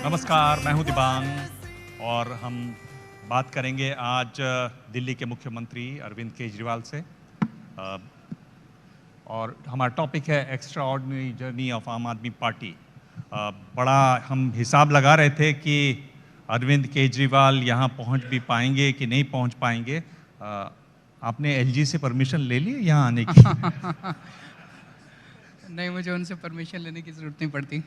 नमस्कार, मैं हूं दिबांग और हम बात करेंगे आज दिल्ली के मुख्यमंत्री अरविंद केजरीवाल से। और हमारा टॉपिक है एक्स्ट्रा ऑर्डिनरी जर्नी ऑफ आम आदमी पार्टी। बड़ा हम हिसाब लगा रहे थे कि अरविंद केजरीवाल यहाँ पहुँच भी पाएंगे कि नहीं पहुँच पाएंगे। आपने एलजी से परमिशन ले ली यहाँ आने की? नहीं, मुझे उनसे परमिशन लेने की ज़रूरत नहीं पड़ती।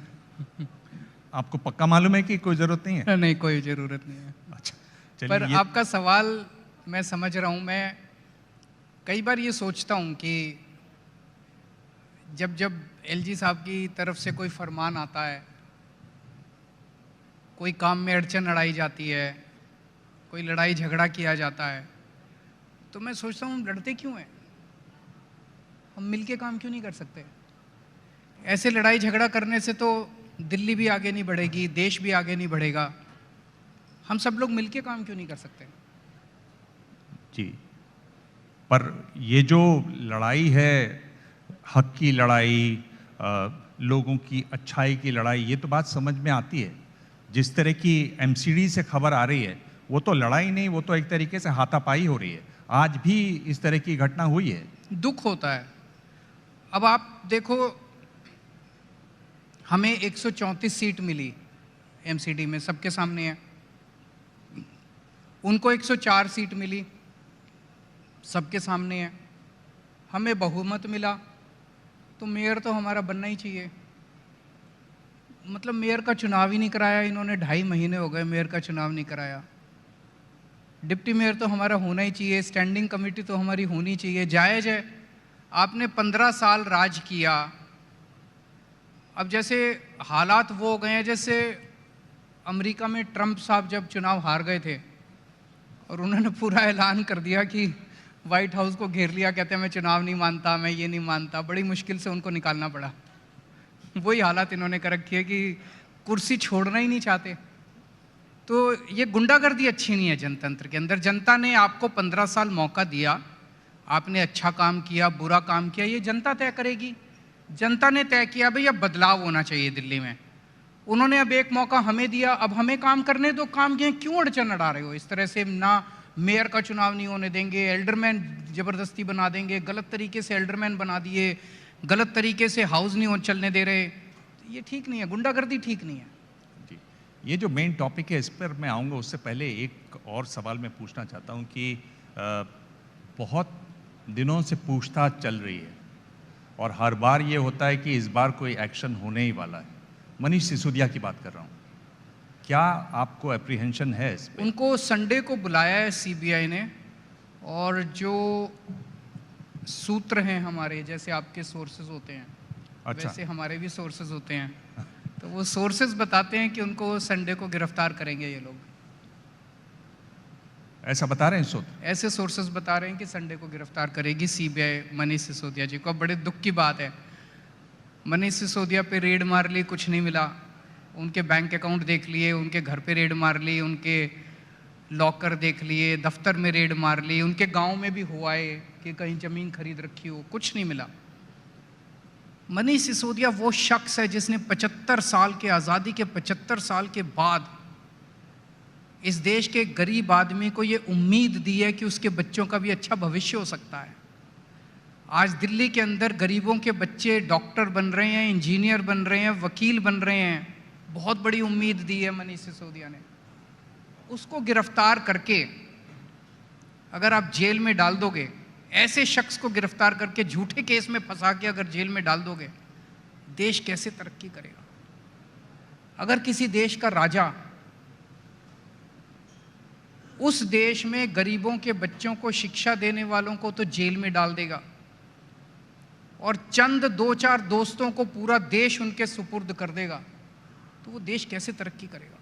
आपको पक्का मालूम है कि कोई ज़रूरत नहीं है? नहीं, कोई ज़रूरत नहीं है। अच्छा, चलिए। पर आपका सवाल मैं समझ रहा हूँ। मैं कई बार ये सोचता हूँ कि जब जब एलजी साहब की तरफ से कोई फरमान आता है, कोई काम में अड़चन अड़ाई जाती है, कोई लड़ाई झगड़ा किया जाता है, तो मैं सोचता हूँ लड़ते क्यों हैं? हम मिलके काम क्यों नहीं कर सकते? ऐसे लड़ाई झगड़ा करने से तो दिल्ली भी आगे नहीं बढ़ेगी, देश भी आगे नहीं बढ़ेगा। हम सब लोग मिलके काम क्यों नहीं कर सकते? जी, पर ये जो लड़ाई है, हक की लड़ाई, लोगों की अच्छाई की लड़ाई, ये तो बात समझ में आती है। जिस तरह की एमसीडी से खबर आ रही है, वो तो लड़ाई नहीं, वो तो एक तरीके से हाथापाई हो रही है। आज भी इस तरह की घटना हुई है। दुख होता है। अब आप देखो, हमें 134 सीट मिली एमसीडी में, सबके सामने है। उनको 104 सीट मिली, सबके सामने है। हमें बहुमत मिला, तो मेयर तो हमारा बनना ही चाहिए। मतलब मेयर का चुनाव ही नहीं कराया इन्होंने, 2.5 महीने हो गए मेयर का चुनाव नहीं कराया। डिप्टी मेयर तो हमारा होना ही चाहिए, स्टैंडिंग कमेटी तो हमारी होनी चाहिए। जायज़ है, आपने 15 साल राज किया। अब जैसे हालात वो हो गए हैं, जैसे अमेरिका में ट्रंप साहब जब चुनाव हार गए थे और उन्होंने पूरा ऐलान कर दिया कि वाइट हाउस को घेर लिया, कहते हैं मैं चुनाव नहीं मानता, मैं ये नहीं मानता। बड़ी मुश्किल से उनको निकालना पड़ा। वही हालात इन्होंने कर रखी है कि कुर्सी छोड़ना ही नहीं चाहते। तो ये गुंडागर्दी अच्छी नहीं है जनतंत्र के अंदर। जनता ने आपको 15 साल मौका दिया, आपने अच्छा काम किया, बुरा काम किया, ये जनता तय करेगी। जनता ने तय किया भाई अब बदलाव होना चाहिए दिल्ली में। उन्होंने अब एक मौका हमें दिया, अब हमें काम करने दो। काम किए, क्यों अड़चन अड़ा रहे हो इस तरह से? ना मेयर का चुनाव नहीं होने देंगे, एल्डरमैन ज़बरदस्ती बना देंगे, गलत तरीके से एल्डरमैन बना दिए, गलत तरीके से हाउस नहीं चलने दे रहे। ये ठीक नहीं है, गुंडागर्दी ठीक नहीं है। जी, ये जो मेन टॉपिक है इस पर मैं आऊँगा। उससे पहले एक और सवाल मैं पूछना चाहता हूँ कि बहुत दिनों से पूछताछ चल रही है और हर बार ये होता है कि इस बार कोई एक्शन होने ही वाला है। मनीष सिसोदिया की बात कर रहा हूँ। क्या आपको एप्रीहेंशन है इस पे? उनको संडे को बुलाया है सीबीआई ने, और जो सूत्र हैं हमारे, जैसे आपके सोर्सेज होते हैं, अच्छा, वैसे हमारे भी सोर्सेज होते हैं, तो वो सोर्सेज बताते हैं कि उनको संडे को गिरफ्तार करेंगे ये लोग। ऐसा बता रहे हैं सूत्र? ऐसे सोर्सेज बता रहे हैं कि संडे को गिरफ्तार करेगी सीबीआई मनीष सिसोदिया जी को। अब बड़े दुख की बात है, मनीष सिसोदिया पे रेड मार ली, कुछ नहीं मिला। उनके बैंक अकाउंट देख लिए, उनके घर पे रेड मार ली, उनके लॉकर देख लिए, दफ्तर में रेड मार ली, उनके गांव में भी हुआ है कि कहीं ज़मीन खरीद रखी हो, कुछ नहीं मिला। मनीष सिसोदिया वो शख्स है जिसने 75 साल के, आज़ादी के 75 साल के बाद इस देश के गरीब आदमी को ये उम्मीद दी है कि उसके बच्चों का भी अच्छा भविष्य हो सकता है। आज दिल्ली के अंदर गरीबों के बच्चे डॉक्टर बन रहे हैं, इंजीनियर बन रहे हैं, वकील बन रहे हैं। बहुत बड़ी उम्मीद दी है मनीष सिसोदिया ने। उसको गिरफ्तार करके अगर आप जेल में डाल दोगे, ऐसे शख्स को गिरफ्तार करके झूठे केस में फंसा के अगर जेल में डाल दोगे, देश कैसे तरक्की करेगा? अगर किसी देश का राजा उस देश में गरीबों के बच्चों को शिक्षा देने वालों को तो जेल में डाल देगा और चंद 2-4 दोस्तों को पूरा देश उनके सुपुर्द कर देगा, तो वो देश कैसे तरक्की करेगा?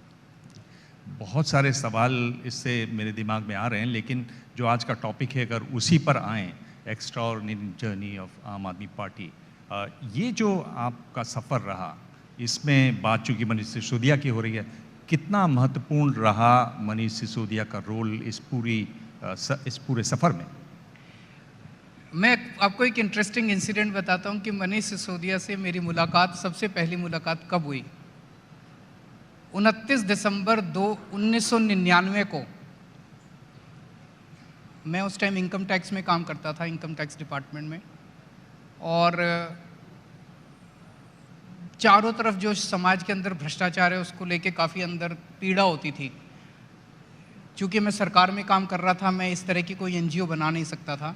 बहुत सारे सवाल इससे मेरे दिमाग में आ रहे हैं, लेकिन जो आज का टॉपिक है अगर उसी पर आएँ, एक्स्ट्रा ऑर्डिनरी जर्नी ऑफ आम आदमी पार्टी, ये जो आपका सफ़र रहा, इसमें बात चूँकि मनीष सिसोदिया की हो रही है, कितना महत्वपूर्ण रहा मनीष सिसोदिया का रोल इस पूरे सफ़र में? मैं आपको एक इंटरेस्टिंग इंसिडेंट बताता हूँ कि मनीष सिसोदिया से मेरी मुलाकात, सबसे पहली मुलाकात कब हुई। 29 दिसंबर 1999 को, मैं उस टाइम इनकम टैक्स में काम करता था, इनकम टैक्स डिपार्टमेंट में, और चारों तरफ जो समाज के अंदर भ्रष्टाचार है उसको लेके काफ़ी अंदर पीड़ा होती थी। चूँकि मैं सरकार में काम कर रहा था, मैं इस तरह की कोई एनजीओ बना नहीं सकता था,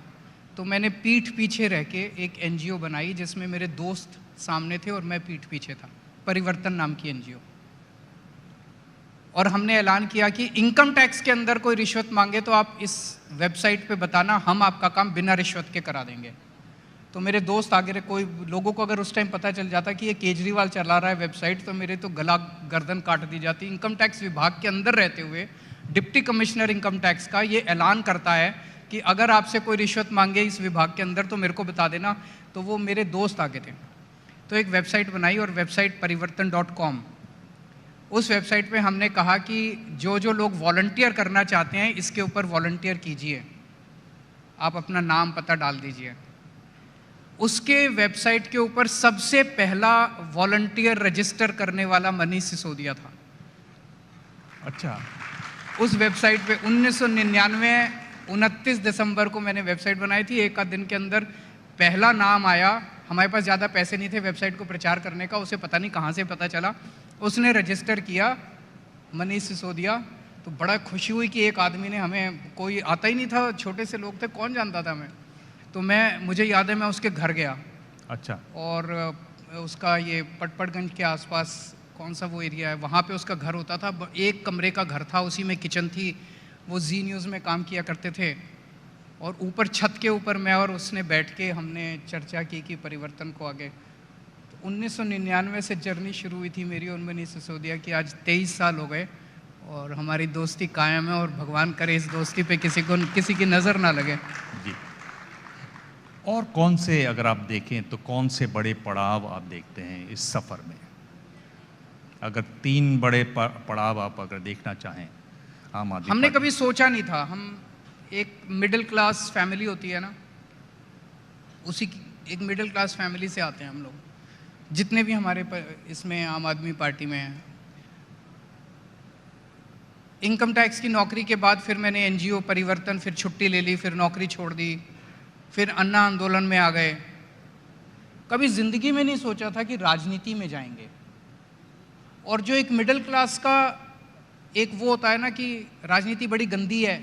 तो मैंने पीठ पीछे रह के एक एनजीओ बनाई जिसमें मेरे दोस्त सामने थे और मैं पीठ पीछे था, परिवर्तन नाम की एनजीओ। और हमने ऐलान किया कि इनकम टैक्स के अंदर कोई रिश्वत मांगे तो आप इस वेबसाइट पे बताना, हम आपका काम बिना रिश्वत के करा देंगे। तो मेरे दोस्त आगे रहे, कोई लोगों को अगर उस टाइम पता चल जाता कि ये केजरीवाल चला रहा है वेबसाइट, तो मेरे तो गला गर्दन काट दी जाती। इनकम टैक्स विभाग के अंदर रहते हुए डिप्टी कमिश्नर इनकम टैक्स का ये ऐलान करता है कि अगर आपसे कोई रिश्वत मांगे इस विभाग के अंदर तो मेरे को बता देना। तो वो मेरे दोस्त आगे थे, तो एक वेबसाइट बनाई, और वेबसाइट परिवर्तन.com। उस वेबसाइट पे हमने कहा कि जो जो लोग वॉलंटियर करना चाहते हैं इसके ऊपर वॉलंटियर कीजिए, आप अपना नाम पता डाल दीजिए। उसके वेबसाइट के ऊपर सबसे पहला वॉलंटियर रजिस्टर करने वाला मनीष सिसोदिया था। अच्छा। उस वेबसाइट पे 1999 29 दिसंबर को मैंने वेबसाइट बनाई थी। एक आध दिन के अंदर पहला नाम आया। हमारे पास ज़्यादा पैसे नहीं थे वेबसाइट को प्रचार करने का, उसे पता नहीं कहाँ से पता चला, उसने रजिस्टर किया मनीष सिसोदिया। तो बड़ा खुशी हुई कि एक आदमी ने, हमें कोई आता ही नहीं था, छोटे से लोग थे, कौन जानता था हमें। तो मुझे याद है मैं उसके घर गया। अच्छा। और उसका ये पटपड़गंज के आसपास कौन सा वो एरिया है, वहाँ पे उसका घर होता था। एक कमरे का घर था, उसी में किचन थी। वो जी न्यूज़ में काम किया करते थे, और ऊपर छत के ऊपर मैं और उसने बैठ के हमने चर्चा की कि परिवर्तन को आगे। तो 1999 से जर्नी शुरू हुई थी मेरी और मनीष सिसोदिया की। आज 23 साल हो गए और हमारी दोस्ती कायम है, और भगवान करे इस दोस्ती पे किसी की नज़र ना लगे जी। और कौन से, अगर आप देखें तो कौन से बड़े पड़ाव आप देखते हैं इस सफ़र में? अगर 3 बड़े पड़ाव आप अगर देखना चाहें आम आदमी हमने पार्टी। कभी सोचा नहीं था। हम एक मिडिल क्लास फैमिली होती है ना, उसी एक मिडिल क्लास फैमिली से आते हैं हम लोग, जितने भी हमारे इसमें आम आदमी पार्टी में हैं। इनकम टैक्स की नौकरी के बाद फिर मैंने एनजीओ परिवर्तन, फिर छुट्टी ले ली, फिर नौकरी छोड़ दी, फिर अन्ना आंदोलन में आ गए। कभी ज़िंदगी में नहीं सोचा था कि राजनीति में जाएंगे। और जो एक मिडिल क्लास का एक वो होता है ना कि राजनीति बड़ी गंदी है,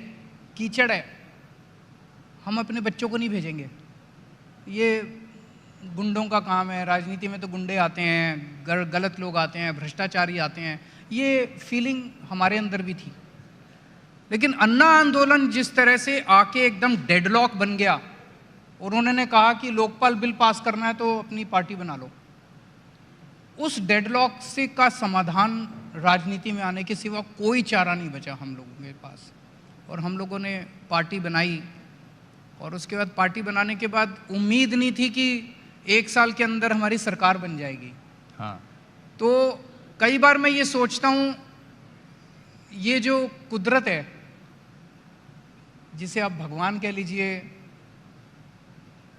कीचड़ है, हम अपने बच्चों को नहीं भेजेंगे, ये गुंडों का काम है, राजनीति में तो गुंडे आते हैं, गलत लोग आते हैं, भ्रष्टाचारी आते हैं, ये फीलिंग हमारे अंदर भी थी। लेकिन अन्ना आंदोलन जिस तरह से आके एकदम डेडलॉक बन गया, और उन्होंने कहा कि लोकपाल बिल पास करना है तो अपनी पार्टी बना लो, उस डेडलॉक से का समाधान राजनीति में आने के सिवा कोई चारा नहीं बचा हम लोगों के पास। और हम लोगों ने पार्टी बनाई, और उसके बाद पार्टी बनाने के बाद उम्मीद नहीं थी कि 1 साल के अंदर हमारी सरकार बन जाएगी। हाँ। तो कई बार मैं ये सोचता हूँ, ये जो कुदरत है, जिसे आप भगवान कह लीजिए,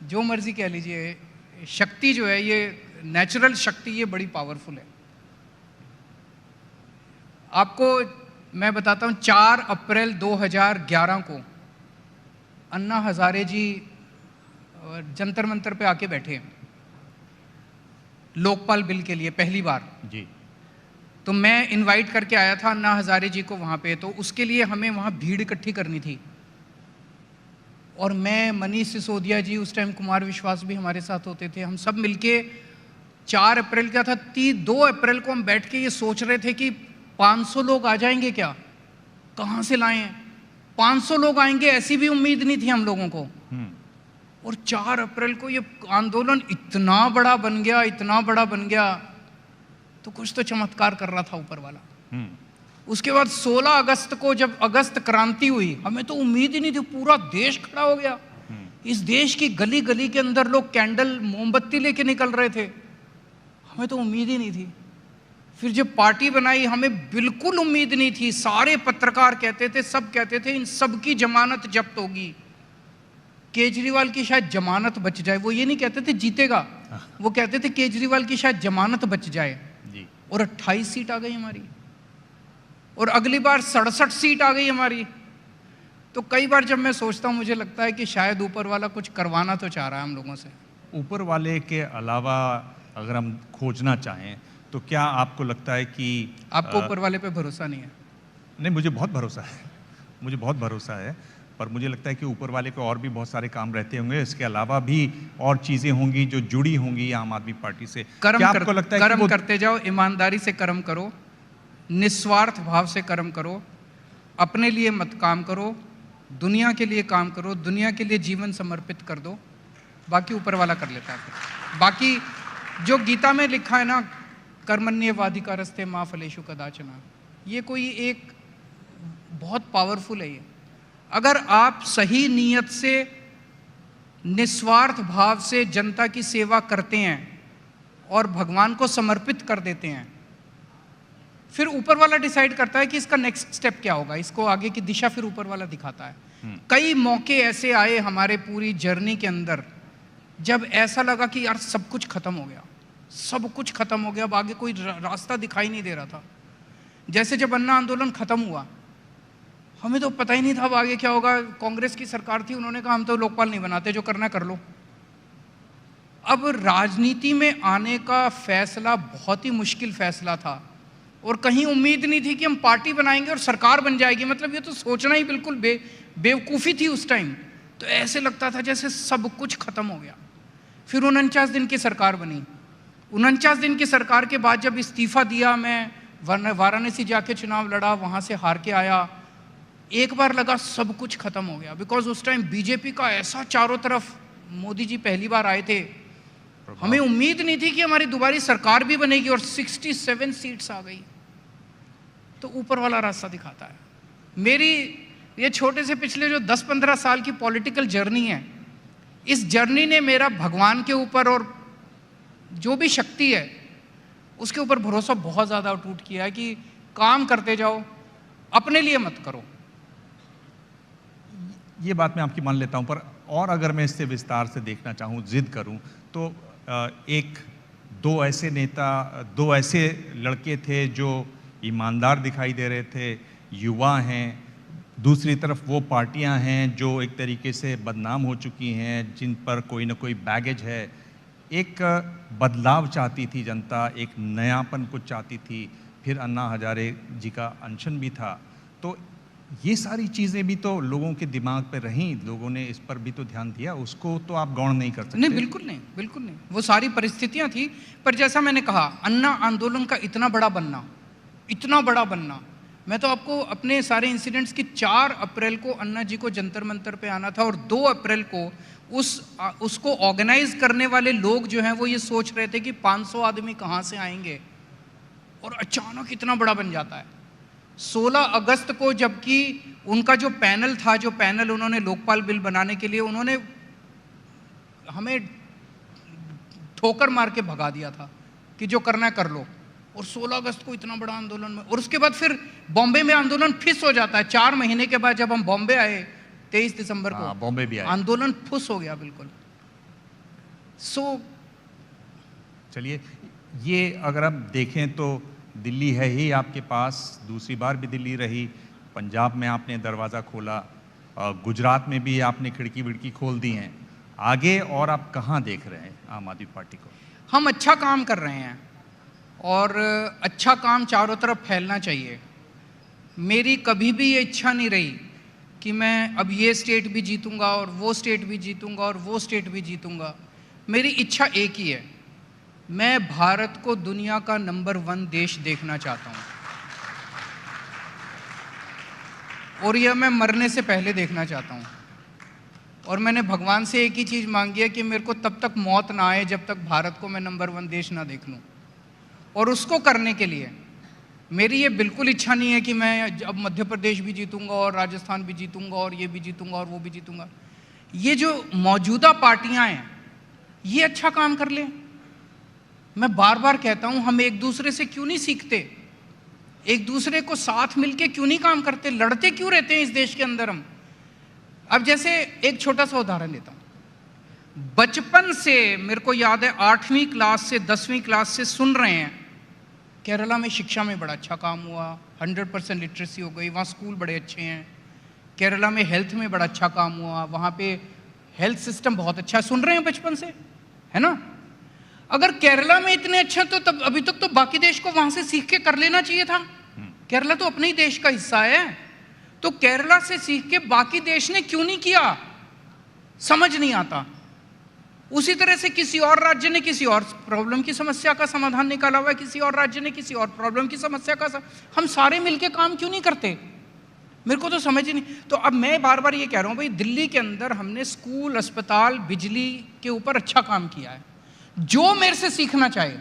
जो मर्जी कह लीजिए, शक्ति जो है, ये नेचुरल शक्ति, ये बड़ी पावरफुल है। आपको मैं बताता हूँ, 4 अप्रैल 2011 को अन्ना हजारे जी जंतर मंतर पे आके बैठे लोकपाल बिल के लिए पहली बार जी। तो मैं इनवाइट करके आया था अन्ना हजारे जी को वहाँ पे। तो उसके लिए हमें वहाँ भीड़ इकट्ठी करनी थी, और मैं, मनीष सिसोदिया जी, उस टाइम कुमार विश्वास भी हमारे साथ होते थे, हम सब मिलके 4 अप्रैल का था, 2 अप्रैल को हम बैठ के ये सोच रहे थे कि 500 लोग आ जाएंगे क्या, कहाँ से लाएं, 500 लोग आएंगे ऐसी भी उम्मीद नहीं थी हम लोगों को। और 4 अप्रैल को ये आंदोलन इतना बड़ा बन गया, इतना बड़ा बन गया, तो कुछ तो चमत्कार कर रहा था ऊपर वाला। उसके बाद 16 अगस्त को जब अगस्त क्रांति हुई, हमें तो उम्मीद ही नहीं थी, पूरा देश खड़ा हो गया। इस देश की गली गली के अंदर लोग कैंडल, मोमबत्ती लेके निकल रहे थे, हमें तो उम्मीद ही नहीं थी। फिर जब पार्टी बनाई, हमें बिल्कुल उम्मीद नहीं थी। सारे पत्रकार कहते थे, सब कहते थे इन सब की जमानत जब्त होगी, केजरीवाल की शायद जमानत बच जाए, वो ये नहीं कहते थे जीतेगा, वो कहते थे केजरीवाल की शायद जमानत बच जाए जी। और 28 सीट आ गई हमारी, और अगली बार 67 सीट आ गई हमारी। तो कई बार जब मैं सोचता हूँ मुझे लगता है कि शायद ऊपर वाला कुछ करवाना तो चाह रहा है हम लोगों से। ऊपर वाले के अलावा अगर हम खोजना चाहें तो क्या आपको लगता है कि आपको ऊपर वाले पे भरोसा नहीं है? नहीं, मुझे बहुत भरोसा है, मुझे बहुत भरोसा है, पर मुझे लगता है कि ऊपर वाले को और भी बहुत सारे काम रहते होंगे, इसके अलावा भी और चीज़ें होंगी जो जुड़ी होंगी आम आदमी पार्टी से। क्या आपको लगता है कर्म करते जाओ, ईमानदारी से कर्म करो, निस्वार्थ भाव से कर्म करो, अपने लिए मत काम करो, दुनिया के लिए काम करो, दुनिया के लिए जीवन समर्पित कर दो, बाकी ऊपर वाला कर लेता है फिर। बाकी जो गीता में लिखा है ना, कर्मण्येवाधिकारस्ते मा फलेषु कदाचन, ये कोई एक बहुत पावरफुल है ये। अगर आप सही नीयत से निस्वार्थ भाव से जनता की सेवा करते हैं और भगवान को समर्पित कर देते हैं, फिर ऊपर वाला डिसाइड करता है कि इसका नेक्स्ट स्टेप क्या होगा, इसको आगे की दिशा फिर ऊपर वाला दिखाता है। कई मौके ऐसे आए हमारे पूरी जर्नी के अंदर जब ऐसा लगा कि यार सब कुछ खत्म हो गया, सब कुछ खत्म हो गया, अब आगे कोई रास्ता दिखाई नहीं दे रहा था। जैसे जब अन्ना आंदोलन खत्म हुआ, हमें तो पता ही नहीं था अब आगे क्या होगा। कांग्रेस की सरकार थी, उन्होंने कहा हम तो लोकपाल नहीं बनाते, जो करना कर लो। अब राजनीति में आने का फैसला बहुत ही मुश्किल फैसला था और कहीं उम्मीद नहीं थी कि हम पार्टी बनाएंगे और सरकार बन जाएगी। मतलब ये तो सोचना ही बिल्कुल बेवकूफ़ी थी उस टाइम। तो ऐसे लगता था जैसे सब कुछ खत्म हो गया। फिर 49 दिन की सरकार बनी। 49 दिन की सरकार के बाद जब इस्तीफा दिया, मैं वाराणसी जाके चुनाव लड़ा, वहाँ से हार के आया, एक बार लगा सब कुछ खत्म हो गया। बिकॉज उस टाइम बीजेपी का ऐसा चारों तरफ, मोदी जी पहली बार आए थे, हमें उम्मीद नहीं थी कि हमारी दोबारा सरकार भी बनेगी और 67 सीट्स आ गई। तो ऊपर वाला रास्ता दिखाता है। मेरी ये छोटे से पिछले जो 10-15 साल की पॉलिटिकल जर्नी है, इस जर्नी ने मेरा भगवान के ऊपर और जो भी शक्ति है उसके ऊपर भरोसा बहुत ज़्यादा अटूट किया है कि काम करते जाओ, अपने लिए मत करो। ये बात मैं आपकी मान लेता हूं, पर और अगर मैं इससे विस्तार से देखना चाहूं, जिद करूं, तो दो ऐसे नेता, दो ऐसे लड़के थे जो ईमानदार दिखाई दे रहे थे, युवा हैं, दूसरी तरफ वो पार्टियां हैं जो एक तरीके से बदनाम हो चुकी हैं, जिन पर कोई ना कोई बैगेज है। एक बदलाव चाहती थी जनता, एक नयापन कुछ चाहती थी, फिर अन्ना हजारे जी का अनशन भी था। तो ये सारी चीज़ें भी तो लोगों के दिमाग पे रहीं, लोगों ने इस पर भी तो ध्यान दिया, उसको तो आप गौण नहीं कर सकते। नहीं, बिल्कुल नहीं, बिल्कुल नहीं। वो सारी परिस्थितियां थी। पर जैसा मैंने कहा, अन्ना आंदोलन का इतना बड़ा बनना, इतना बड़ा बनना, मैं तो आपको अपने सारे इंसिडेंट्स की 4 अप्रैल को अन्ना जी को जंतर मंतर पे आना था और 2 अप्रैल को उसको ऑर्गेनाइज करने वाले लोग जो हैं वो ये सोच रहे थे कि 500 आदमी कहाँ से आएंगे, और अचानक इतना बड़ा बन जाता है। 16 अगस्त को जबकि उनका जो पैनल था, जो पैनल उन्होंने लोकपाल बिल बनाने के लिए, उन्होंने हमें ठोकर मार के भगा दिया था कि जो करना है कर लो, और 16 अगस्त को इतना बड़ा आंदोलन में, और उसके बाद फिर बॉम्बे में आंदोलन फिस हो जाता है। 4 महीने के बाद जब हम बॉम्बे आए 23 दिसंबर को, बॉम्बे भी आए, आंदोलन फुस हो गया बिल्कुल। चलिए, ये अगर आप देखें तो दिल्ली है ही आपके पास, दूसरी बार भी दिल्ली रही, पंजाब में आपने दरवाज़ा खोला, गुजरात में भी आपने खिड़की विड़की खोल दी हैं। आगे और आप कहाँ देख रहे हैं आम आदमी पार्टी को? हम अच्छा काम कर रहे हैं और अच्छा काम चारों तरफ फैलना चाहिए। मेरी कभी भी ये इच्छा नहीं रही कि मैं अब ये स्टेट भी जीतूंगा और वो स्टेट भी जीतूंगा और वो स्टेट भी जीतूंगा। मेरी इच्छा एक ही है, मैं भारत को दुनिया का नंबर 1 देश देखना चाहता हूँ, और यह मैं मरने से पहले देखना चाहता हूँ। और मैंने भगवान से एक ही चीज़ मांगी है कि मेरे को तब तक मौत ना आए जब तक भारत को मैं नंबर 1 देश ना देख लूँ। और उसको करने के लिए मेरी ये बिल्कुल इच्छा नहीं है कि मैं अब मध्य प्रदेश भी जीतूंगा और राजस्थान भी जीतूंगा और ये भी जीतूंगा और वो भी जीतूंगा। ये जो मौजूदा पार्टियां हैं ये अच्छा काम कर लें। मैं बार बार कहता हूं, हम एक दूसरे से क्यों नहीं सीखते, एक दूसरे को साथ मिलके क्यों नहीं काम करते, लड़ते क्यों रहते हैं इस देश के अंदर हम। अब जैसे एक छोटा सा उदाहरण देता हूं, बचपन से मेरे को याद है 8वीं क्लास से 10वीं क्लास से सुन रहे हैं केरला में शिक्षा में बड़ा अच्छा काम हुआ, 100% लिटरेसी हो गई, वहाँ स्कूल बड़े अच्छे हैं। केरला में हेल्थ में बड़ा अच्छा काम हुआ, वहाँ पे हेल्थ सिस्टम बहुत अच्छा, सुन रहे हैं बचपन से, है ना। अगर केरला में इतने अच्छे तो तब अभी तक तो बाकी देश को वहाँ से सीख के कर लेना चाहिए था। केरला तो अपने ही देश का हिस्सा है, तो केरला से सीख के बाकी देश ने क्यों नहीं किया, समझ नहीं आता। उसी तरह से किसी और राज्य ने किसी और प्रॉब्लम की समस्या का समाधान निकाला हुआ है, किसी और राज्य ने किसी और प्रॉब्लम की समस्या का हम सारे मिलके काम क्यों नहीं करते, मेरे को तो समझ ही नहीं। तो अब मैं बार बार ये कह रहा हूं भाई, दिल्ली के अंदर हमने स्कूल, अस्पताल, बिजली के ऊपर अच्छा काम किया है। जो मेरे से सीखना चाहे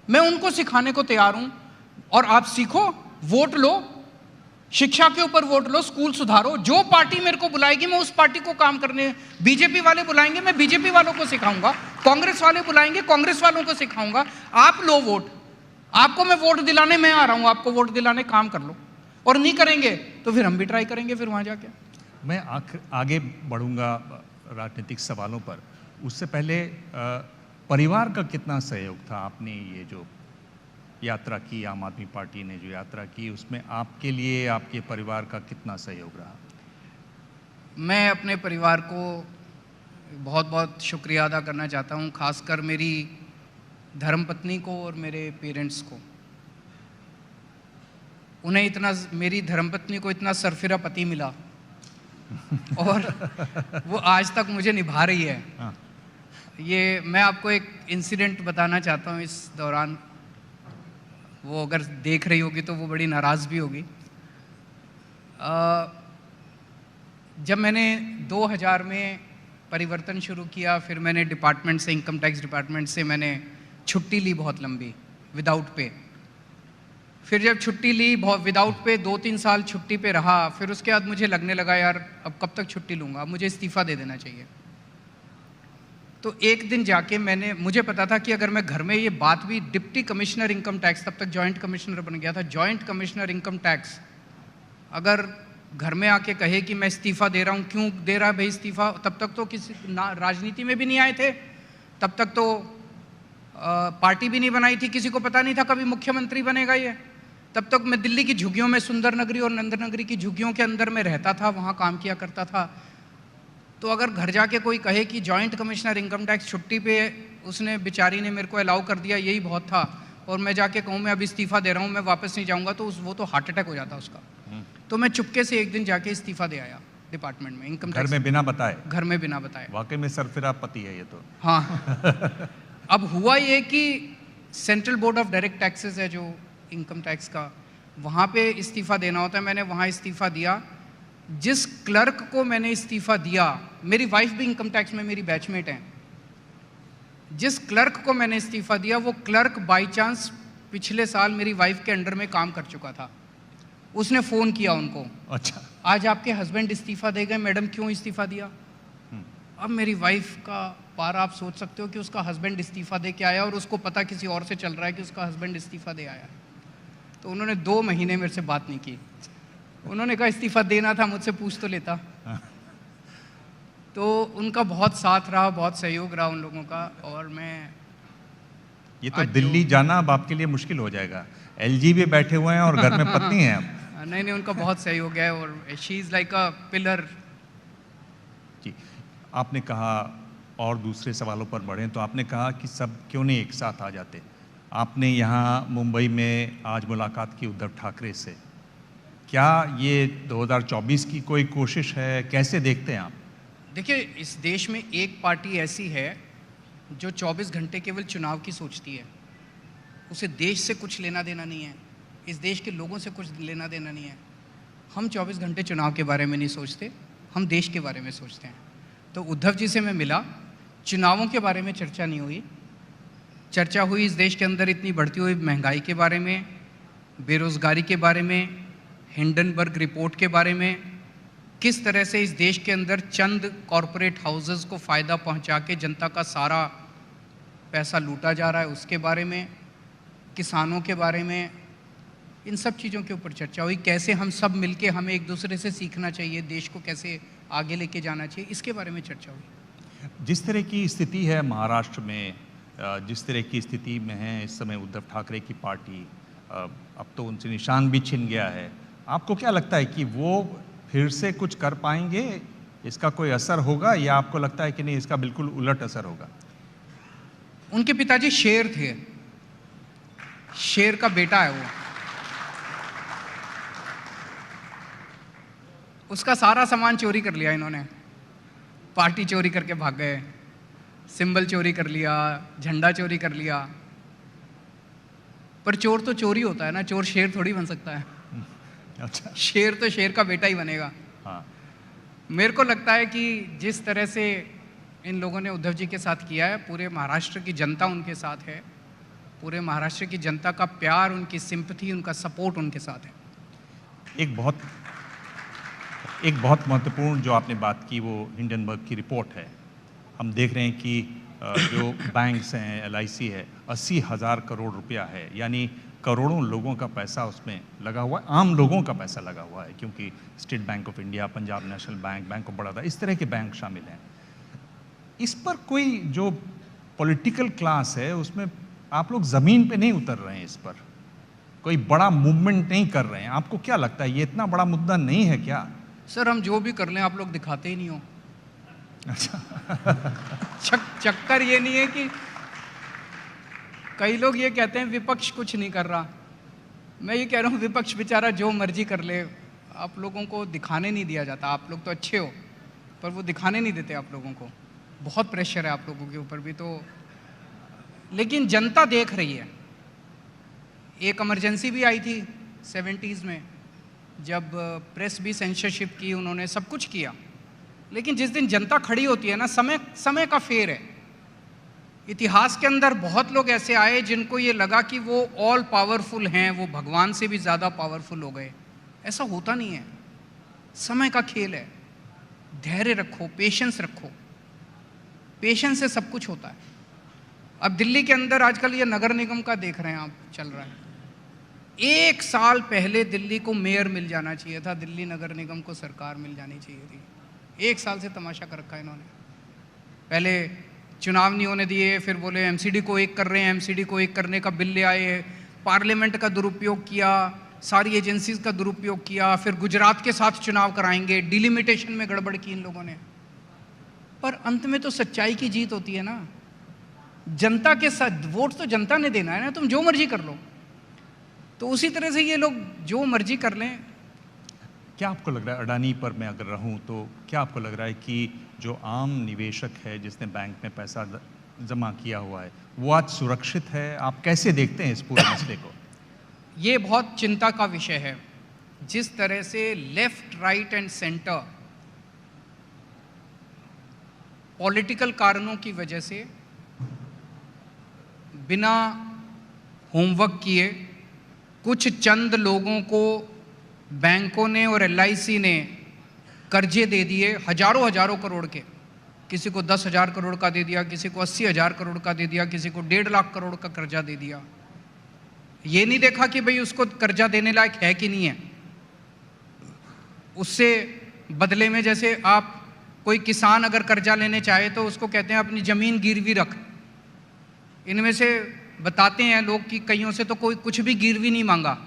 मैं उनको सिखाने को तैयार हूं, और आप सीखो, वोट लो, शिक्षा के ऊपर वोट लो, स्कूल सुधारो। जो पार्टी मेरे को बुलाएगी मैं उस पार्टी को काम करने, बीजेपी वाले बुलाएंगे मैं बीजेपी वालों को सिखाऊंगा, कांग्रेस वाले बुलाएंगे कांग्रेस वालों को सिखाऊंगा। आप लो वोट, आपको मैं वोट दिलाने मैं आ रहा हूं, आपको वोट दिलाने काम कर लो। और नहीं करेंगे तो फिर हम भी ट्राई करेंगे फिर वहां जाके। मैं आगे बढ़ूंगा राजनीतिक सवालों पर, उससे पहले परिवार का कितना सहयोग था? आपने ये जो यात्रा की, आम आदमी पार्टी ने जो यात्रा की, उसमें आपके लिए आपके परिवार का कितना सहयोग रहा? मैं अपने परिवार को बहुत बहुत शुक्रिया अदा करना चाहता हूँ, खासकर मेरी धर्मपत्नी को और मेरे पेरेंट्स को। उन्हें इतना, मेरी धर्मपत्नी को इतना सरफिरा पति मिला और वो आज तक मुझे निभा रही है। हाँ। ये मैं आपको एक इंसिडेंट बताना चाहता हूँ इस दौरान, वो अगर देख रही होगी तो वो बड़ी नाराज़ भी होगी। जब मैंने 2000 में परिवर्तन शुरू किया, फिर मैंने डिपार्टमेंट से, इनकम टैक्स डिपार्टमेंट से मैंने छुट्टी ली बहुत लंबी, विदाउट पे। फिर जब छुट्टी ली बहुत विदाउट पे, 2-3 साल छुट्टी पे रहा, फिर उसके बाद मुझे लगने लगा यार अब कब तक छुट्टी लूँगा, अब मुझे इस्तीफ़ा दे देना चाहिए। तो एक दिन जाके मुझे पता था कि अगर मैं घर में, ये बात भी डिप्टी कमिश्नर इनकम टैक्स, तब तक जॉइंट कमिश्नर बन गया था, जॉइंट कमिश्नर इनकम टैक्स अगर घर में आके कहे कि मैं इस्तीफ़ा दे रहा हूँ, क्यों दे रहा है भाई इस्तीफ़ा, तब तक तो किसी राजनीति में भी नहीं आए थे, तब तक तो पार्टी भी नहीं बनाई थी, किसी को पता नहीं था कभी मुख्यमंत्री बनेगा ये। तब तक मैं दिल्ली की झुग्गियों में, सुंदर नगरी और नंदन नगरी की झुग्गियों के अंदर में रहता था, वहाँ काम किया करता था। तो अगर घर जाके कोई कहे कि जॉइंट कमिश्नर इनकम टैक्स छुट्टी पे, उसने बेचारी ने मेरे को अलाउ कर दिया, यही बहुत था, और मैं जाके कहूँ मैं अब इस्तीफ़ा दे रहा हूँ, मैं वापस नहीं जाऊँगा, तो वो तो हार्ट अटैक हो जाता उसका। तो मैं चुपके से एक दिन जाके इस्तीफ़ा दे आया डिपार्टमेंट में, इनकम टैक्स। घर में बिना बताए? घर में बिना बताए। वाकई में सरफिरा पति है ये तो। हाँ। अब हुआ ये कि central board of direct taxes है जो इनकम टैक्स का, वहाँ पे इस्तीफ़ा देना होता है। मैंने वहाँ इस्तीफ़ा दिया। जिस क्लर्क को मैंने इस्तीफ़ा दिया, मेरी वाइफ भी इनकम टैक्स में मेरी बैचमेट हैं, जिस क्लर्क को मैंने इस्तीफ़ा दिया, वो क्लर्क बाई चांस पिछले साल मेरी वाइफ के अंडर में काम कर चुका था। उसने फ़ोन किया उनको, अच्छा आज आपके हस्बैंड इस्तीफ़ा दे गए, मैडम क्यों इस्तीफ़ा दिया? अब मेरी वाइफ का पारा आप सोच सकते हो कि उसका हस्बैंड इस्तीफ़ा दे के आया और उसको पता किसी और से चल रहा है कि उसका हस्बैंड इस्तीफ़ा दे आया। तो उन्होंने 2 महीने मेरे से बात नहीं की। उन्होंने कहा इस्तीफ़ा देना था, मुझसे पूछ तो लेता। तो उनका बहुत साथ रहा, बहुत सहयोग रहा उन लोगों का। और मैं ये तो दिल्ली जाना अब आपके लिए मुश्किल हो जाएगा, एलजी भी बैठे हुए हैं और घर में पत्नी है। नहीं, उनका बहुत सहयोग है और she is like a pillar. जी, आपने कहा, और दूसरे सवालों पर बढ़ें तो आपने कहा कि सब क्यों नहीं एक साथ आ जाते। आपने यहाँ मुंबई में आज मुलाकात की उद्धव ठाकरे से, क्या ये 2024 की कोई कोशिश है, कैसे देखते हैं आप? देखिए, इस देश में एक पार्टी ऐसी है जो 24 घंटे केवल चुनाव की सोचती है। उसे देश से कुछ लेना देना नहीं है, इस देश के लोगों से कुछ लेना देना नहीं है। हम 24 घंटे चुनाव के बारे में नहीं सोचते, हम देश के बारे में सोचते हैं। तो उद्धव जी से मैं मिला, चुनावों के बारे में चर्चा नहीं हुई, चर्चा हुई इस देश के अंदर इतनी बढ़ती हुई महंगाई के बारे में, बेरोज़गारी के बारे में, हिंडनबर्ग रिपोर्ट के बारे में, किस तरह से इस देश के अंदर चंद कॉरपोरेट हाउसेस को फ़ायदा पहुंचा के जनता का सारा पैसा लूटा जा रहा है, उसके बारे में, किसानों के बारे में, इन सब चीज़ों के ऊपर चर्चा हुई। कैसे हम सब मिलके, हमें एक दूसरे से सीखना चाहिए, देश को कैसे आगे लेके जाना चाहिए, इसके बारे में चर्चा हुई। जिस तरह की स्थिति है महाराष्ट्र में, जिस तरह की स्थिति में है इस समय उद्धव ठाकरे की पार्टी, अब तो उनसे निशान भी छिन गया है, आपको क्या लगता है कि वो फिर से कुछ कर पाएंगे? इसका कोई असर होगा या आपको लगता है कि नहीं, इसका बिल्कुल उलट असर होगा? उनके पिताजी शेर थे, शेर का बेटा है वो, उसका सारा सामान चोरी कर लिया इन्होंने, पार्टी चोरी करके भाग गए, सिंबल चोरी कर लिया, झंडा चोरी कर लिया। पर चोर तो चोरी होता है ना, चोर शेर थोड़ी बन सकता है। अच्छा, शेर तो शेर का बेटा ही बनेगा। हाँ। मेरे को लगता है कि जिस तरह से इन लोगों ने उद्धव जी के साथ किया है, पूरे महाराष्ट्र की जनता उनके साथ है, पूरे महाराष्ट्र की जनता का प्यार, उनकी सिंपैथी, उनका सपोर्ट उनके साथ है। एक बहुत महत्वपूर्ण जो आपने बात की वो हिंडनबर्ग की रिपोर्ट है। हम देख रहे हैं कि जो बैंक्स हैं, LIC है, 80,000 करोड़ रुपया है, यानी करोड़ों लोगों का पैसा उसमें लगा हुआ है, आम लोगों का पैसा लगा हुआ है, क्योंकि state bank of India, Punjab national bank, bank of Baroda, इस तरह के बैंक शामिल हैं। इस पर कोई जो पॉलिटिकल क्लास है उसमें आप लोग ज़मीन पे नहीं उतर रहे हैं, इस पर कोई बड़ा मूवमेंट नहीं कर रहे हैं। आपको क्या लगता है ये इतना बड़ा मुद्दा नहीं है क्या? सर, हम जो भी कर लें आप लोग दिखाते ही नहीं हो। अच्छा। चक्कर ये नहीं है कि कई लोग ये कहते हैं विपक्ष कुछ नहीं कर रहा, मैं ये कह रहा हूँ विपक्ष बेचारा जो मर्जी कर ले, आप लोगों को दिखाने नहीं दिया जाता। आप लोग तो अच्छे हो पर वो दिखाने नहीं देते आप लोगों को, बहुत प्रेशर है आप लोगों के ऊपर भी। तो लेकिन जनता देख रही है। एक इमरजेंसी भी आई थी 70s में, जब प्रेस भी सेंसरशिप की, उन्होंने सब कुछ किया, लेकिन जिस दिन जनता खड़ी होती है ना, समय का फेर है। इतिहास के अंदर बहुत लोग ऐसे आए जिनको ये लगा कि वो ऑल पावरफुल हैं, वो भगवान से भी ज़्यादा पावरफुल हो गए। ऐसा होता नहीं है, समय का खेल है। धैर्य रखो, पेशेंस रखो, पेशेंस से सब कुछ होता है। अब दिल्ली के अंदर आजकल ये नगर निगम का देख रहे हैं आप, चल रहा है। 1 साल पहले दिल्ली को मेयर मिल जाना चाहिए था, दिल्ली नगर निगम को सरकार मिल जानी चाहिए थी। 1 साल से तमाशा कर रखा है इन्होंने। पहले चुनाव नहीं होने दिए, फिर बोले MCD को एक कर रहे हैं, MCD को एक करने का बिल ले आए, पार्लियामेंट का दुरुपयोग किया, सारी एजेंसीज का दुरुपयोग किया, फिर गुजरात के साथ चुनाव कराएंगे, डिलिमिटेशन में गड़बड़ की इन लोगों ने। पर अंत में तो सच्चाई की जीत होती है ना। जनता के साथ वोट तो जनता ने देना है ना, तुम जो मर्जी कर लो। तो उसी तरह से ये लोग जो मर्जी कर लें। क्या आपको लग रहा है, अडानी पर मैं अगर रहूं तो क्या आपको लग रहा है कि जो आम निवेशक है जिसने बैंक में पैसा जमा किया हुआ है वो आज सुरक्षित है? आप कैसे देखते हैं इस पूरे मसले को? ये बहुत चिंता का विषय है। जिस तरह से left, right and centre political कारणों की वजह से बिना होमवर्क किए कुछ चंद लोगों को बैंकों ने और LIC ने कर्जे दे दिए, हजारों करोड़ के। किसी को 10,000 करोड़ का दे दिया, किसी को 80,000 करोड़ का दे दिया, किसी को 1.5 लाख करोड़ का कर्जा दे दिया। ये नहीं देखा कि भाई उसको कर्जा देने लायक है कि नहीं है। उससे बदले में, जैसे आप कोई किसान अगर कर्जा लेने चाहे तो उसको कहते हैं अपनी ज़मीन गिरवी रख। इनमें से बताते हैं लोग कि कईयों से तो कोई कुछ भी गिरवी नहीं मांगा,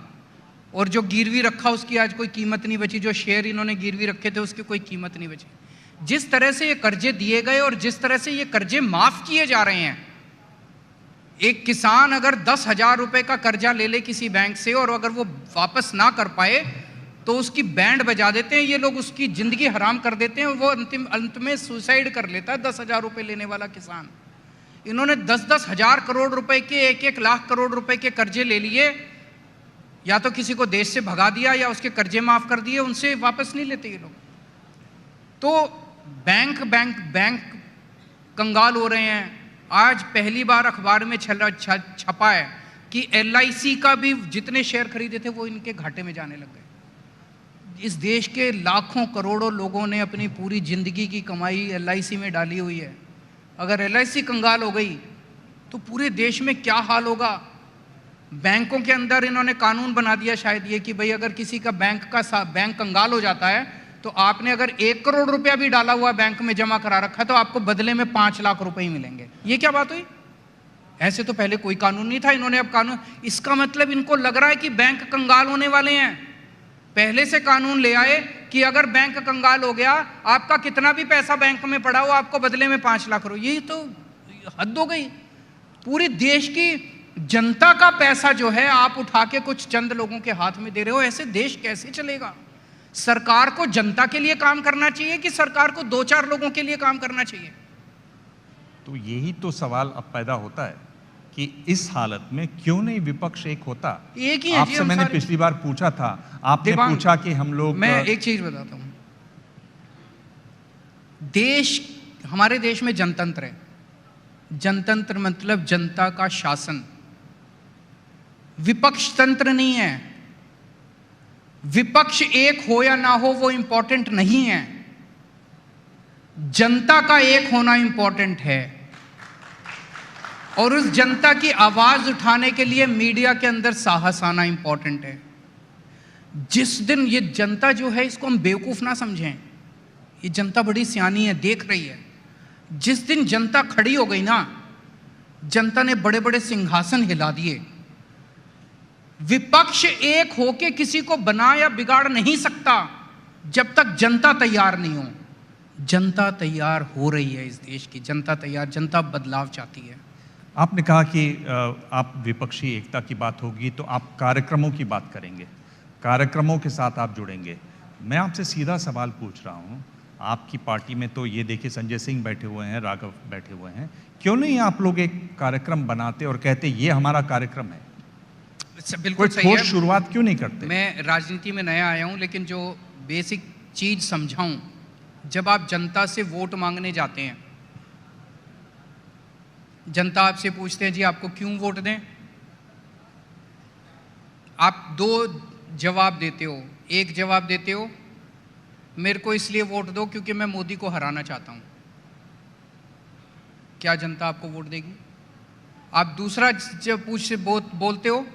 और जो गिरवी रखा उसकी आज कोई कीमत नहीं बची। जो शेयर इन्होंने गिरवी रखे थे उसकी कोई कीमत नहीं बची। जिस तरह से ये कर्जे दिए गए और जिस तरह से ये कर्जे माफ किए जा रहे हैं, एक किसान अगर 10,000 रुपए का कर्जा ले ले किसी बैंक से और अगर वो वापस ना कर पाए तो उसकी बैंड बजा देते हैं ये लोग, उसकी जिंदगी हराम कर देते हैं। वो अंत में सुसाइड कर लेता है 10,000 रुपए लेने वाला किसान। इन्होंने 10-10 हजार करोड़ रुपए के, 1-1 लाख करोड़ रुपए के कर्जे ले लिए, या तो किसी को देश से भगा दिया या उसके कर्जे माफ कर दिए, उनसे वापस नहीं लेते ये लोग। तो बैंक कंगाल हो रहे हैं। आज पहली बार अखबार में छपा है कि LIC का भी जितने शेयर खरीदे थे वो इनके घाटे में जाने लग गए। इस देश के लाखों करोड़ों लोगों ने अपनी पूरी जिंदगी की कमाई LIC में डाली हुई है। अगर LIC कंगाल हो गई तो पूरे देश में क्या हाल होगा। बैंकों के अंदर इन्होंने कानून बना दिया शायद ये कि भाई अगर किसी का बैंक कंगाल हो जाता है तो आपने अगर 1 करोड़ रुपया भी डाला हुआ बैंक में जमा करा रखा तो आपको बदले में 5 लाख रुपए ही मिलेंगे। ये क्या बात हुई? ऐसे तो पहले कोई कानून नहीं था, इन्होंने अब कानून, इसका मतलब इनको लग रहा है कि बैंक कंगाल होने वाले हैं। पहले से कानून ले आए कि अगर बैंक कंगाल हो गया, आपका कितना भी पैसा बैंक में पड़ा हो, आपको बदले में 5 लाख रुपए। ये तो हद हो गई। पूरी देश की जनता का पैसा जो है आप उठा के कुछ चंद लोगों के हाथ में दे रहे हो। ऐसे देश कैसे चलेगा? सरकार को जनता के लिए काम करना चाहिए कि सरकार को 2-4 लोगों के लिए काम करना चाहिए? तो यही तो सवाल अब पैदा होता है कि इस हालत में क्यों नहीं विपक्ष एक होता। एक ही है आपसे मैंने पिछली बार पूछा था, आपने पूछा कि हम लोग, मैं एक चीज बताता हूं, हमारे देश में जनतंत्र है। जनतंत्र मतलब जनता का शासन, विपक्ष तंत्र नहीं है। विपक्ष एक हो या ना हो वो इंपॉर्टेंट नहीं है, जनता का एक होना इंपॉर्टेंट है। और उस जनता की आवाज उठाने के लिए मीडिया के अंदर साहस आना इंपॉर्टेंट है। जिस दिन ये जनता जो है, इसको हम बेवकूफ ना समझें, ये जनता बड़ी सियानी है, देख रही है। जिस दिन जनता खड़ी हो गई ना, जनता ने बड़े बड़े सिंहासन हिला दिए। विपक्ष एक होके किसी को बना या बिगाड़ नहीं सकता जब तक जनता तैयार नहीं हो। जनता तैयार हो रही है, इस देश की जनता तैयार, जनता बदलाव चाहती है। आपने कहा कि आप विपक्षी एकता की बात होगी तो आप कार्यक्रमों की बात करेंगे, कार्यक्रमों के साथ आप जुड़ेंगे। मैं आपसे सीधा सवाल पूछ रहा हूं, आपकी पार्टी में तो ये देखिए संजय सिंह बैठे हुए हैं, राघव बैठे हुए हैं, क्यों नहीं आप लोग एक कार्यक्रम बनाते और कहते ये हमारा कार्यक्रम है? बिल्कुल सही है। शुरुआत क्यों नहीं करते? मैं राजनीति में नया आया हूं, लेकिन जो बेसिक चीज समझाऊं, जब आप जनता से वोट मांगने जाते हैं, जनता आपसे पूछते हैं जी आपको क्यों वोट दें, आप 2 जवाब देते हो। एक जवाब देते हो मेरे को इसलिए वोट दो क्योंकि मैं मोदी को हराना चाहता हूं। क्या जनता आपको वोट देगी? आप दूसरा जब बोलते हो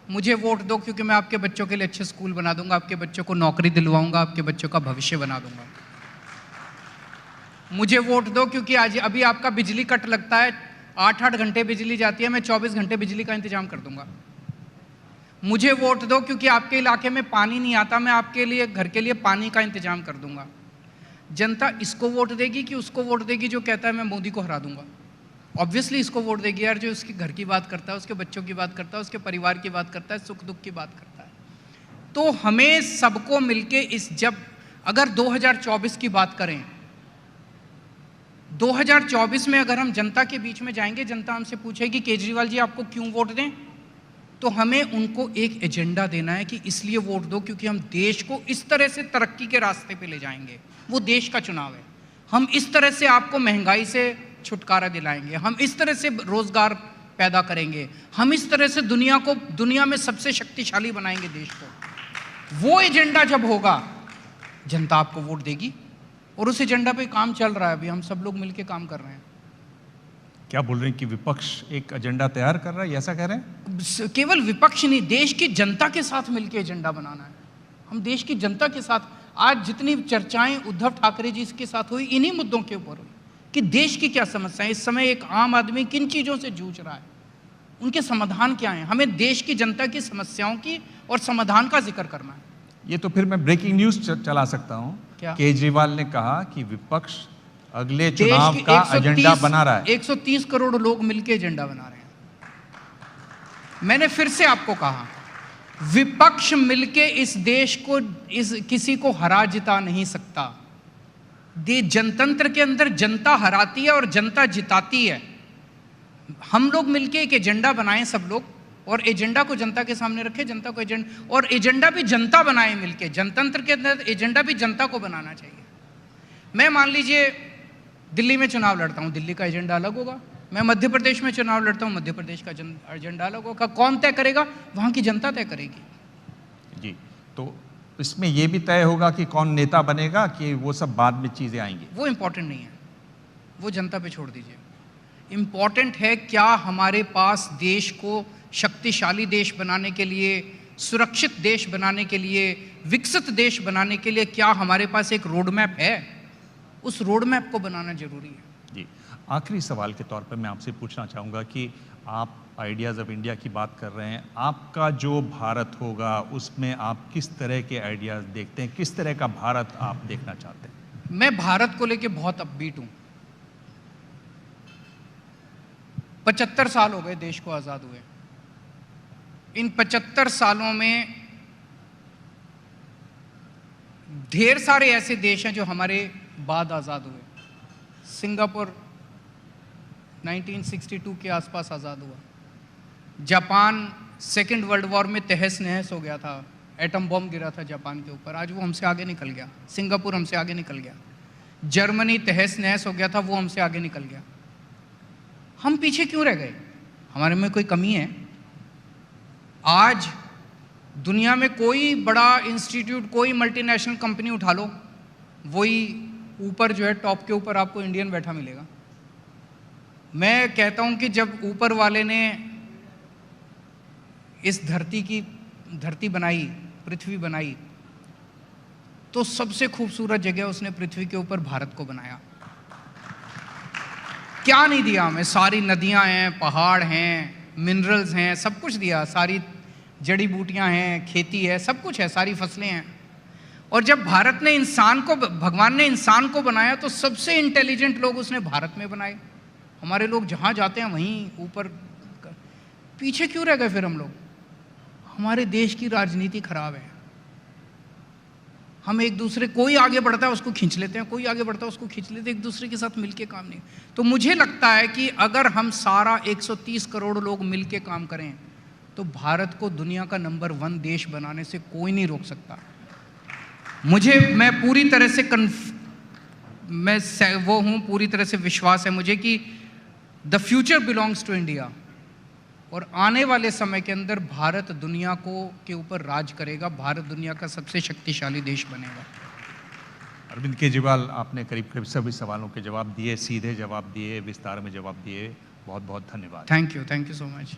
मुझे वोट दो क्योंकि मैं आपके बच्चों के लिए अच्छे स्कूल बना दूंगा, आपके बच्चों को नौकरी दिलवाऊंगा, आपके बच्चों का भविष्य बना दूंगा। मुझे वोट दो क्योंकि आज अभी आपका बिजली कट लगता है, 8-8 घंटे बिजली जाती है, मैं 24 घंटे बिजली का इंतजाम कर दूंगा। मुझे वोट दो क्योंकि आपके इलाके में पानी नहीं आता, मैं आपके लिए घर के लिए पानी का इंतजाम कर दूंगा। जनता इसको वोट देगी कि उसको वोट देगी जो कहता है मैं मोदी को हरा दूंगा? ऑब्वियसली इसको वोट देगी यार, जो उसके घर की बात करता है, उसके बच्चों की बात करता है, उसके परिवार की बात करता है, सुख दुख की बात करता है। तो हमें सबको मिलके अगर 2024 की बात करें, 2024 में अगर हम जनता के बीच में जाएंगे, जनता हमसे पूछेगी केजरीवाल जी आपको क्यों वोट दें, तो हमें उनको एक एजेंडा देना है कि इसलिए वोट दो क्योंकि हम देश को इस तरह से तरक्की के रास्ते पे ले जाएंगे। वो देश का चुनाव है। हम इस तरह से आपको महंगाई से छुटकारा दिलाएंगे, हम इस तरह से रोजगार पैदा करेंगे, हम इस तरह से दुनिया में सबसे शक्तिशाली बनाएंगे देश को। वो एजेंडा जब होगा जनता आपको वोट देगी, और उस एजेंडा पे काम चल रहा है। अभी हम सब लोग मिलकर काम कर रहे हैं। क्या बोल रहे हैं कि विपक्ष एक एजेंडा तैयार कर रहा है, ऐसा कह रहे हैं? केवल विपक्ष नहीं, देश की जनता के साथ मिलकर एजेंडा बनाना है। हम देश की जनता के साथ, आज जितनी चर्चाएं उद्धव ठाकरे जी के साथ हुई, इन्हीं मुद्दों के ऊपर हुई कि देश की क्या समस्याएं, इस समय एक आम आदमी किन चीजों से जूझ रहा है, उनके समाधान क्या हैं। हमें देश की जनता की समस्याओं की और समाधान का जिक्र करना है। ये तो फिर मैं ब्रेकिंग न्यूज चला सकता हूं। क्या? केजरीवाल ने कहा कि विपक्ष अगले चुनाव का एजेंडा बना रहा है। 130 करोड़ लोग मिलकर एजेंडा बना रहे हैं। मैंने फिर से आपको कहा, विपक्ष मिलके इस देश को किसी को हरा जिता नहीं सकता। जनतंत्र के अंदर जनता हराती है और जनता जिताती है। हम लोग मिलके एक एजेंडा बनाएं सब लोग, और एजेंडा को जनता के सामने रखें, जनता को और एजेंडा भी जनता बनाए मिलके। जनतंत्र के अंदर एजेंडा भी जनता को बनाना चाहिए। मैं मान लीजिए दिल्ली में चुनाव लड़ता हूं, दिल्ली का एजेंडा अलग होगा। मैं मध्य प्रदेश में चुनाव लड़ता हूं, मध्य प्रदेश का एजेंडा अलग होगा। कौन तय करेगा? वहां की जनता तय करेगी। जी, तो इसमें यह भी तय होगा कि कौन नेता बनेगा, कि वो सब बाद में चीजें आएंगी? वो इंपॉर्टेंट नहीं है, वो जनता पे छोड़ दीजिए। इंपॉर्टेंट है क्या हमारे पास देश को शक्तिशाली देश बनाने के लिए सुरक्षित देश बनाने के लिए, विकसित देश बनाने के लिए क्या हमारे पास एक रोड मैप है? उस रोड मैप को बनाना जरूरी है। जी, आखिरी सवाल के तौर पर मैं आपसे पूछना चाहूँगा कि आप आइडियाज़ ऑफ इंडिया की बात कर रहे हैं, आपका जो भारत होगा उसमें आप किस तरह के आइडियाज़ देखते हैं, किस तरह का भारत आप देखना चाहते हैं? मैं भारत को लेके बहुत अपबीट हूँ। 75 साल हो गए देश को आज़ाद हुए। इन 75 सालों में ढेर सारे ऐसे देश हैं जो हमारे बाद आज़ाद हुए। सिंगापुर 1962 के आसपास आज़ाद हुआ। जापान सेकेंड वर्ल्ड वॉर में तहस नहस हो गया था, एटम बम गिरा था जापान के ऊपर, आज वो हमसे आगे निकल गया। सिंगापुर हमसे आगे निकल गया। जर्मनी तहस नहस हो गया था, वो हमसे आगे निकल गया। हम पीछे क्यों रह गए? हमारे में कोई कमी है? आज दुनिया में कोई बड़ा इंस्टीट्यूट, कोई मल्टीनेशनल कंपनी उठा लो, वही ऊपर जो है टॉप के ऊपर आपको इंडियन बैठा मिलेगा। मैं कहता हूं कि जब ऊपर वाले ने इस धरती बनाई, पृथ्वी बनाई, तो सबसे खूबसूरत जगह उसने पृथ्वी के ऊपर भारत को बनाया। क्या नहीं दिया हमें? सारी नदियां हैं, पहाड़ हैं, मिनरल्स हैं, सब कुछ दिया। सारी जड़ी बूटियां हैं, खेती है, सब कुछ है, सारी फसलें हैं। और जब भारत ने भगवान ने इंसान को बनाया तो सबसे इंटेलिजेंट लोग उसने भारत में बनाए। हमारे लोग जहां जाते हैं वहीं ऊपर। पीछे क्यों रह गए फिर हम लोग? हमारे देश की राजनीति खराब है। हम एक दूसरे, कोई आगे बढ़ता है उसको खींच लेते हैं, कोई आगे बढ़ता है उसको खींच लेते हैं, एक दूसरे के साथ मिलके काम नहीं। तो मुझे लगता है कि अगर हम सारा 130 करोड़ लोग मिलके काम करें तो भारत को दुनिया का नंबर 1 देश बनाने से कोई नहीं रोक सकता। मैं पूरी तरह से पूरी तरह से विश्वास है मुझे कि the future belongs to India. और आने वाले समय के अंदर भारत दुनिया के ऊपर राज करेगा। भारत दुनिया का सबसे शक्तिशाली देश बनेगा। अरविंद केजरीवाल, आपने करीब करीब सभी सवालों के जवाब दिए, सीधे जवाब दिए, विस्तार में जवाब दिए। बहुत बहुत धन्यवाद। Thank you so much.